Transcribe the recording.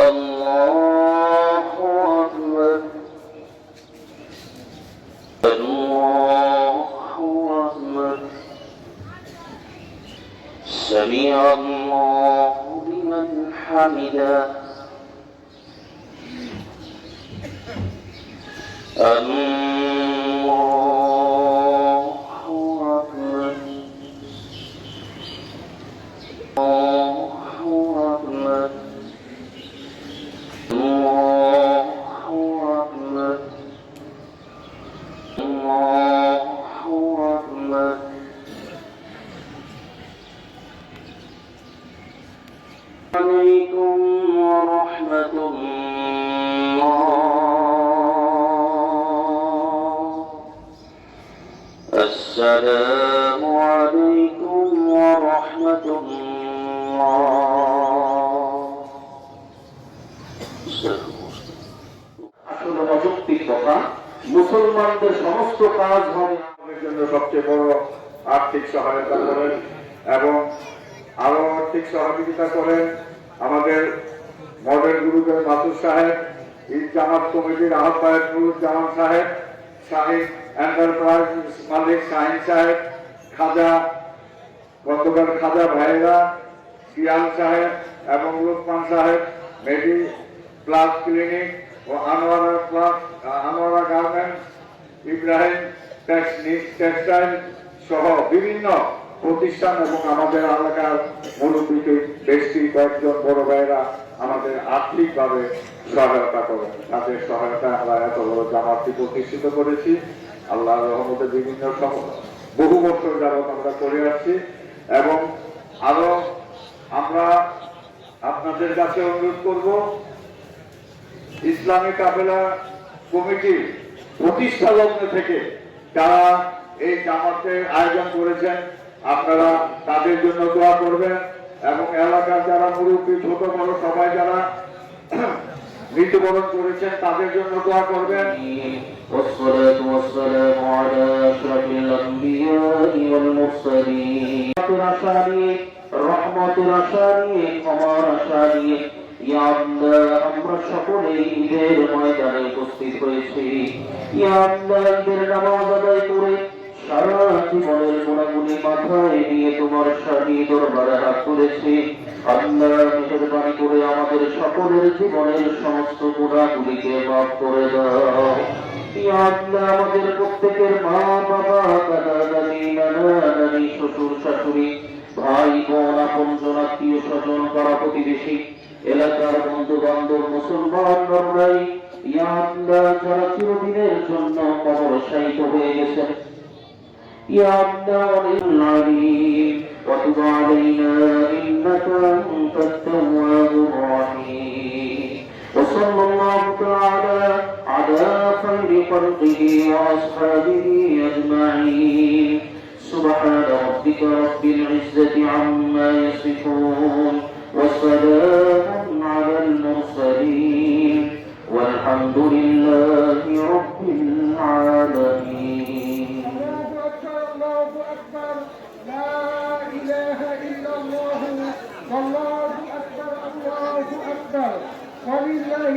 الله أكبر الله أكبر سمع الله لمن حمده الله أكبر الله أكبر الله أكبر الله أكبر عليكم ورحمة الله السلام عليكم ورحمة الله আসলে অযৌক্তিক কথা। মুসলমানদের সমস্ত কাজ হবে আমাদের জন্য সবচেয়ে বড় আর্থিক সহায়তা করেন এবং আরো আর্থিক সহযোগিতা করেন আমাদের মডেল গ্রুপের মাসুদ সাহেব, ঈদ জামাত কমিটির আহ্বায়ক নুরুজ্জামান সাহেব, শাহিদ এন্টারপ্রাইজ মালিক শাহিন সাহেব, খাজা গতকাল খাজা ভাইরা, সিয়াল সাহেব এবং লুকমান সাহেব, মেডি প্লাস ক্লিনিক ও আনোয়ারা গার্মেন্টস, ইব্রাহিম টেক্সটাইল সহ বিভিন্ন প্রতিষ্ঠান এবং আমাদের এলাকার মুরব্বীকে বেশি কয়েকজন বড় ভাইরা আমাদের আর্থিকভাবে সহায়তা করেন। তাদের সহায়তা আমরা এত বড় জামাতটি প্রতিষ্ঠিত করেছি। আল্লাহর রহমতে বিভিন্ন বহু বছর যাবত আমরা করে আসছি এবং আরো আমরা আপনাদের কাছে অনুরোধ করব, ইসলামী কাফেলা কমিটি প্রতিষ্ঠা লগ্ন থেকে যারা এই জামাতের আয়োজন করেছেন আপনারা তাদের জন্য দোয়া করবেন এবং এলাকার যারা মুরব্বী ছোট বড় সবাই যারা মৃত্যুবরণ করেছেন তাদের জন্য দোয়া করবেন। والصلاة والسلام على أشرف الأنبياء والمرسلين رحمة رشاني قمر رشاني ইয়া আল্লাহ আমরা সকলেই ঈদের ময়দানে উপস্থিত হয়েছি। ইয়া আল্লাহ ঈদের নামাজ আদায় করে সারা জীবনের গুণাগুলি মাথায় নিয়ে তোমার শাহী দরবারে হাত তুলেছি। আল্লাহ মেহেরবানি করে আমাদের সকলের জীবনের সমস্ত গুণাগুলিকে মাফ করে দাও। ইয়া আল্লাহ আমাদের প্রত্যেকের মা বাবা, দাদা দাদি, নানা নানি, শ্বশুর শাশুড়ি, ভাই বোন, আপনজন, আত্মীয় স্বজন, পাড়া প্রতিবেশী, এলাকার বন্ধু বান্ধব, মুসলমান নরনারী, ইয়া আল্লাহ যারা চিরদিনের জন্য কবরশায়িত হয়ে গেছেন, ইয়া আল্লাহ ওয়ালিল আলিম ওয়া তুব আলাইনা ইন্নাকা আনতাত তাওয়াবুর রহিম ওয়া সাল্লাল্লাহু তাআলা আলা খায়রি খালকিহি ওয়া আসহাবিহি আজমাইন সুবহানা রাব্বিকা রাব্বিল ইজ্জাতি আম্মা ইয়াসিফুন وسلام على المرسلين والحمد لله رب العالمين. الله أكبر لا إله إلا الله والله أكبر الله أكبر ولله